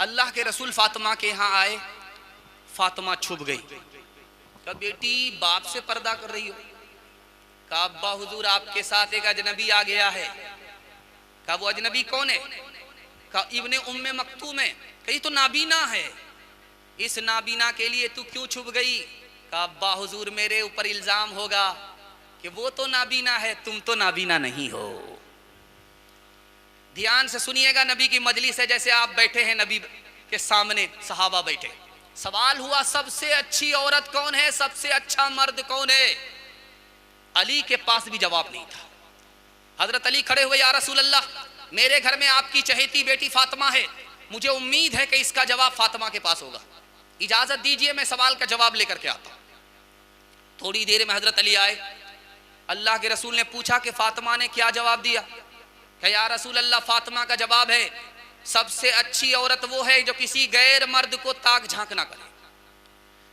अल्लाह के रसूल फातिमा के यहाँ आए। फातिमा छुप गई। कहा बेटी बाप से पर्दा कर रही हो? कहा अब्बा हुजूर आपके साथ एक अजनबी आ गया है। कहा वो अजनबी कौन है? कहा इब्ने उम्मे मक्तूम है। कही तो नाबीना है। इस नाबीना के लिए तू क्यों छुप गई? कहा अब्बा हुजूर मेरे ऊपर इल्जाम होगा कि वो तो नाबीना है, तुम तो नाबीना नहीं हो। ध्यान से सुनिएगा, नबी की मजलिस है, जैसे आप बैठे हैं नबी के सामने, सहाबा बैठे। सवाल हुआ सबसे अच्छी औरत कौन है, सबसे अच्छा मर्द कौन है? अली के पास भी जवाब नहीं था। हजरत अली खड़े हुए, या रसूल अल्लाह मेरे घर में आपकी चहेती बेटी फातिमा है, मुझे उम्मीद है कि इसका जवाब फातिमा के पास होगा, इजाजत दीजिए मैं सवाल का जवाब लेकर के आता हूं। थोड़ी देर में हजरत अली आए। अल्लाह के रसूल ने पूछा कि फातिमा ने क्या जवाब दिया? कि या रसूल अल्लाह फातिमा का जवाब है सबसे अच्छी औरत वो है जो किसी गैर मर्द को ताक झांक ना करे।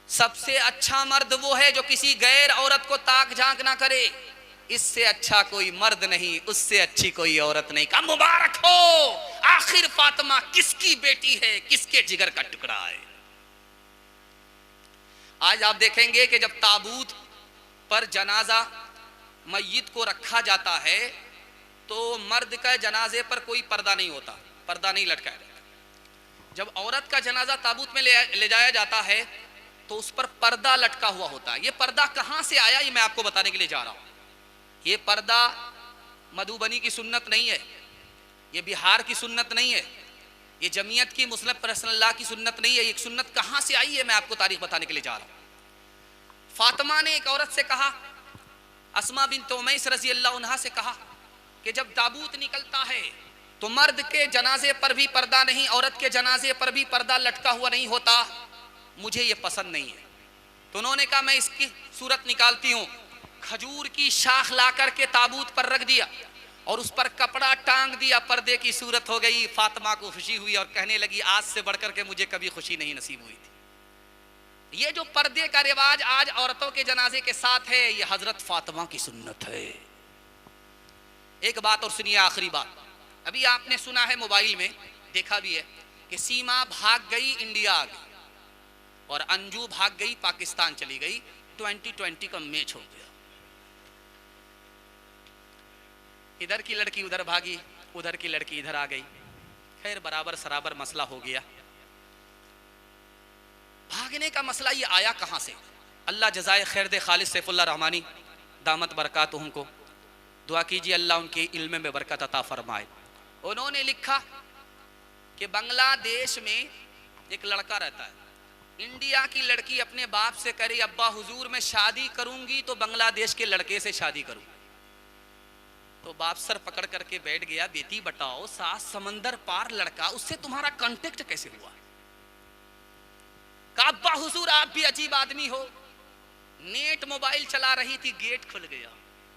सबसे अच्छा मर्द वो है जो किसी गैर औरत को ताक झांक ना करे। इससे अच्छा कोई मर्द नहीं, उससे अच्छी कोई औरत नहीं। का मुबारक हो, आखिर फातिमा किसकी बेटी है, किसके जिगर का टुकड़ा है। आज आप देखेंगे कि जब ताबूत पर जनाजा मय्यत को रखा जाता है तो मर्द का जनाजे पर कोई पर्दा नहीं होता, पर्दा नहीं लटकाया जाता। जब औरत का जनाजा ताबूत में ले जाया जाता है तो उस पर पर्दा लटका हुआ होता है। ये पर्दा कहां से आया ये मैं आपको बताने के लिए जा रहा हूं। ये पर्दा मधुबनी की सुन्नत नहीं है, ये बिहार की सुन्नत नहीं है, ये जमीयत की मुस्लिम रसूलुल्लाह की सुन्नत नहीं है। ये सुन्नत कहां से आई है मैं आपको तारीख बताने के लिए जा रहा हूं। फातिमा ने एक औरत से कहा, अस्मा बिन्त उमैस रज़ी अल्लाह अन्हा से कहा कि जब ताबूत निकलता है तो मर्द के जनाजे पर भी पर्दा नहीं, औरत के जनाजे पर भी पर्दा लटका हुआ नहीं होता, मुझे ये पसंद नहीं है। तो उन्होंने कहा मैं इसकी सूरत निकालती हूँ। खजूर की शाख ला करके ताबूत पर रख दिया और उस पर कपड़ा टांग दिया, पर्दे की सूरत हो गई। फातिमा को खुशी हुई और कहने लगी आज से बढ़कर के मुझे कभी खुशी नहीं नसीब हुई थी। ये जो पर्दे का रिवाज आज औरतों के जनाजे के साथ है, ये हजरत फातिमा की सुन्नत है। एक बात और सुनिए, आखिरी बात। अभी आपने सुना है, मोबाइल में देखा भी है कि सीमा भाग गई, इंडिया आ गई, और अंजू भाग गई, पाकिस्तान चली गई। 2020 का मैच हो गया। इधर की लड़की उधर भागी, उधर की लड़की इधर आ गई। खैर बराबर सराबर मसला हो गया। भागने का मसला ये आया कहां से? अल्लाह जज़ाए खैर दे खालिद सैफुल्लाह रहमानी दामत बरकातुहुम को। दुआ कीजिए अल्लाह उनके इल्म में बरकत अता फरमाए। उन्होंने लिखा कि बांग्लादेश में एक लड़का रहता है, इंडिया की लड़की अपने बाप से करे अब्बा हुजूर मैं शादी करूंगी तो बांग्लादेश के लड़के से शादी करूं। तो बाप सर पकड़ करके बैठ गया, बेटी बताओ 7 समंदर पार लड़का, उससे तुम्हारा कांटेक्ट कैसे हुआ? कहा अब्बा हुजूर आप भी अजीब आदमी हो। नेट मोबाइल चला रही थी, गेट खुल गया,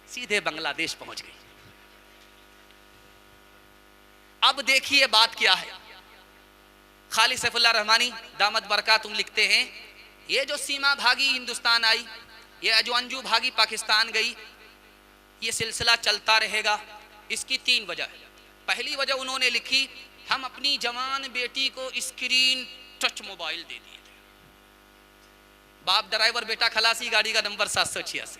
सीधे बांग्लादेश पहुंच गई। अब देखिए बात क्या है। खालिद सैफुल्लाह रहमानी दामत बरकातुहुम लिखते हैं ये जो सीमा भागी हिंदुस्तान आई, ये जो अंजू भागी पाकिस्तान गई, ये सिलसिला चलता रहेगा। इसकी 3 वजह है। पहली वजह उन्होंने लिखी हम अपनी जवान बेटी को स्क्रीन टच मोबाइल दे दिए थे। बाप ड्राइवर, बेटा खलासी, गाड़ी का नंबर 786।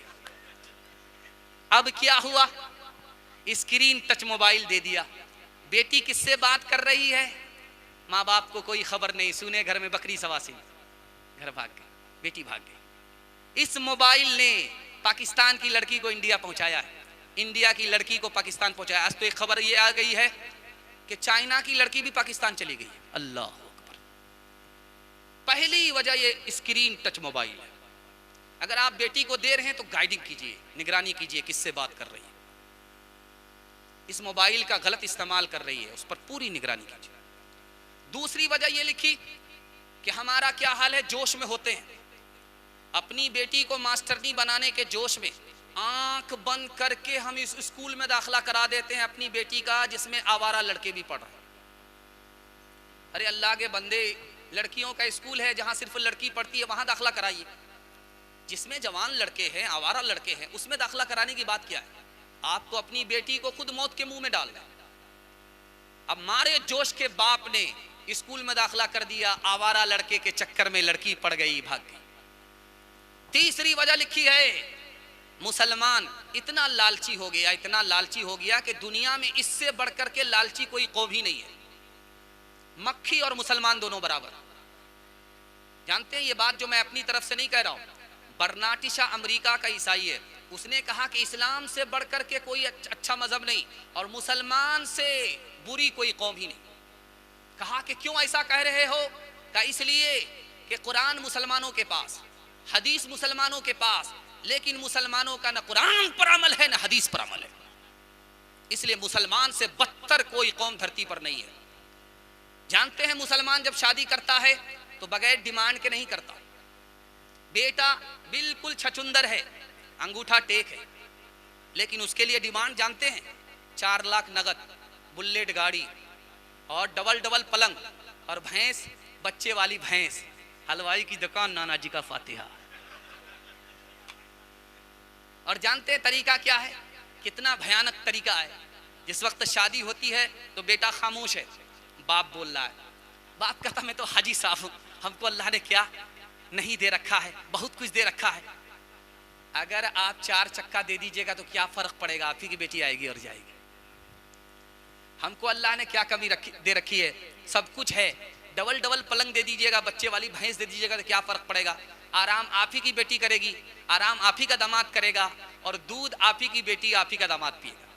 अब क्या हुआ? स्क्रीन टच मोबाइल दे दिया। बेटी किससे बात कर रही है? माँ बाप को कोई खबर नहीं, सुने घर में बकरी सवासी, घर भाग गई, बेटी भाग गई। इस मोबाइल ने पाकिस्तान की लड़की को इंडिया पहुंचाया है, इंडिया की लड़की को पाकिस्तान पहुंचाया। आज तो एक खबर ये आ गई है कि चाइना की लड़की भी पाकिस्तान चली गई। अल्लाह अकबर। पहली वजह ये स्क्रीन टच मोबाइल है। अगर आप बेटी को दे रहे हैं तो गाइडिंग कीजिए, निगरानी कीजिए किससे बात कर रही है, इस मोबाइल का गलत इस्तेमाल कर रही है, उस पर पूरी निगरानी कीजिए। दूसरी वजह ये लिखी कि हमारा क्या हाल है, जोश में होते हैं, अपनी बेटी को मास्टरनी बनाने के जोश में आंख बंद करके हम इस स्कूल में दाखिला करा देते हैं अपनी बेटी का जिसमें आवारा लड़के भी पढ़ रहे हैं। अरे अल्लाह के बंदे, लड़कियों का स्कूल है जहां सिर्फ लड़की पढ़ती है, वहां दाखिला कराइए। जिसमें जवान लड़के हैं, आवारा लड़के हैं, उसमें दाखिला कराने की बात क्या है? आप तो अपनी बेटी को खुद मौत के मुंह में डाल दें। अब मारे जोश के बाप ने स्कूल में दाखिला कर दिया, आवारा लड़के के चक्कर में लड़की पड़ गई, भाग गई। तीसरी वजह लिखी है, मुसलमान इतना लालची हो गया, इतना लालची हो गया कि दुनिया में इससे बढ़कर के लालची कोई कौम ही नहीं है। मक्खी और मुसलमान दोनों बराबर। जानते हैं ये बात जो मैं अपनी तरफ से नहीं कह रहा हूं, बर्नार्ड शॉ अमेरिका का ईसाई है, उसने कहा कि इस्लाम से बढ़कर के कोई अच्छा मजहब नहीं और मुसलमान से बुरी कोई कौम ही नहीं। कहा कि क्यों ऐसा कह रहे हो? कहा इसलिए कि कुरान मुसलमानों के पास, हदीस मुसलमानों के पास, लेकिन मुसलमानों का न कुरान पर अमल है न हदीस पर अमल है, इसलिए मुसलमान से बदतर कोई कौम धरती पर नहीं है। जानते हैं मुसलमान जब शादी करता है तो बगैर डिमांड के नहीं करता। बेटा बिल्कुल छचुंदर है, अंगूठा टेक है, लेकिन उसके लिए डिमांड जानते हैं 4 लाख नगद, बुलेट गाड़ी और डबल डबल पलंग और भैंस, बच्चे वाली भैंस, हलवाई की दुकान, नाना जी का फातिहा। और जानते हैं तरीका क्या है? कितना भयानक तरीका है। जिस वक्त शादी होती है तो बेटा खामोश है, बाप बोल रहा है। बाप कहता मैं तो हाजी साहब हूं, हमको अल्लाह ने क्या नहीं दे रखा है, बहुत कुछ दे रखा है। अगर आप 4 चक्का दे दीजिएगा तो क्या फर्क पड़ेगा, आप ही की बेटी आएगी और जाएगी। हमको अल्लाह ने क्या कमी दे रखी है? सब कुछ है। डबल डबल पलंग दे दीजिएगा, बच्चे वाली भैंस दे दीजिएगा तो क्या फर्क पड़ेगा? आराम आप ही की बेटी करेगी, आराम आप ही का दामाद करेगा और दूध आप ही की बेटी आप ही का दामाद पिएगा।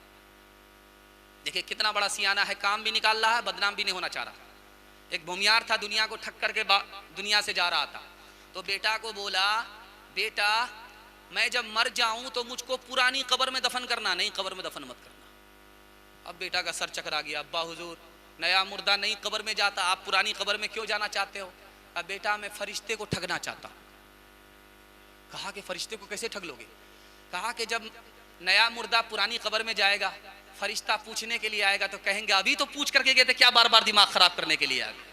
देखिए कितना बड़ा सियाना है, काम भी निकाल रहा है, बदनाम भी नहीं होना चाह रहा। एक भूमियार था, दुनिया को ठक करके दुनिया से जा रहा था, तो बेटा को बोला, बेटा मैं जब मर जाऊं तो मुझको पुरानी कब्र में दफन करना, नहीं कब्र में दफन मत करना। अब बेटा का सर चकरा गया, अब्बा हुजूर नया मुर्दा नई कब्र में जाता, आप पुरानी कब्र में क्यों जाना चाहते हो? अब बेटा मैं फरिश्ते को ठगना चाहता हूं। कहा कि फरिश्ते को कैसे ठग लोगे? कहा कि जब नया मुर्दा पुरानी कब्र में जाएगा, फरिश्ता पूछने के लिए आएगा तो कहेंगे अभी तो पूछ करके गए थे, क्या बार बार दिमाग खराब करने के लिए आ गए?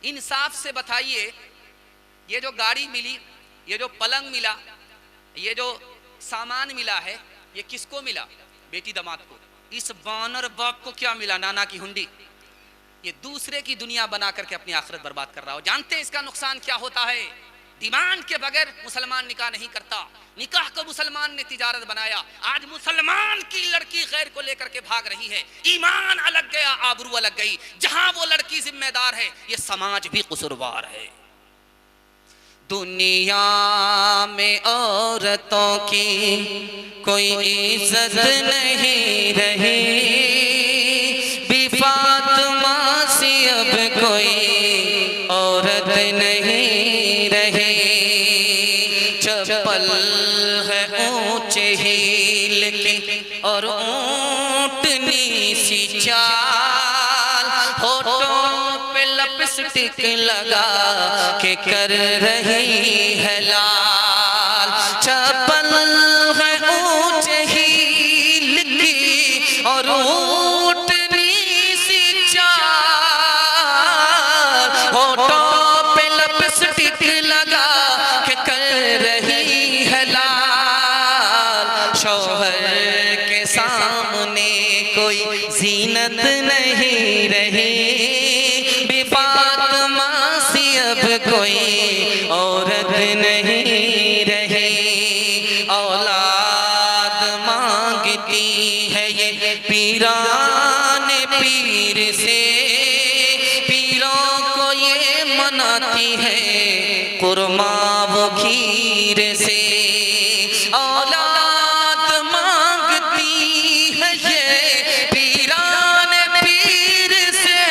इंसाफ से बताइए, ये जो गाड़ी मिली, ये जो पलंग मिला, ये जो सामान मिला है, ये किसको मिला? बेटी दामाद को। इस बानर बाप को क्या मिला? नाना की हुंडी। ये दूसरे की दुनिया बना करके अपनी आखिरत बर्बाद कर रहा हो। जानते हैं इसका नुकसान क्या होता है? डिमांड के बगैर मुसलमान निकाह नहीं करता, निकाह को मुसलमान ने तिजारत बनाया। आज मुसलमान की लड़की गैर को लेकर के भाग रही है, ईमान अलग गया, आबरू अलग गई। जहां वो लड़की जिम्मेदार है, ये समाज भी कसूरवार है। दुनिया में औरतों की कोई इज्जत नहीं रही, फातिमा सी अब कोई औरत नहीं रही। चप्पल है ऊंचे हील की और ऊंटनी सी चाल, होठों पे लिपस्टिक लगा के कर रही है लाल। चप्पल है ऊंचे हील की और जीनत नहीं रही, फातिमा सी अब कोई औरत नहीं रही। औलाद मांगती है ये पीरान पीर से, पीरों को ये मनाती है कुरमा वो खीर से। औलाद मांगती है ये पीरान पीर से,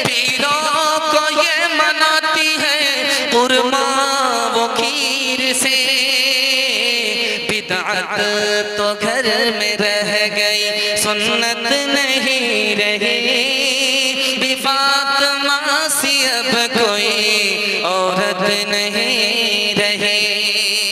पीरों को ये मनाती है कुरमा वो खीर से। बिदअत तो घर में रह गई, सुन्नत नहीं रही, फातिमा सी अब कोई औरत नहीं रही।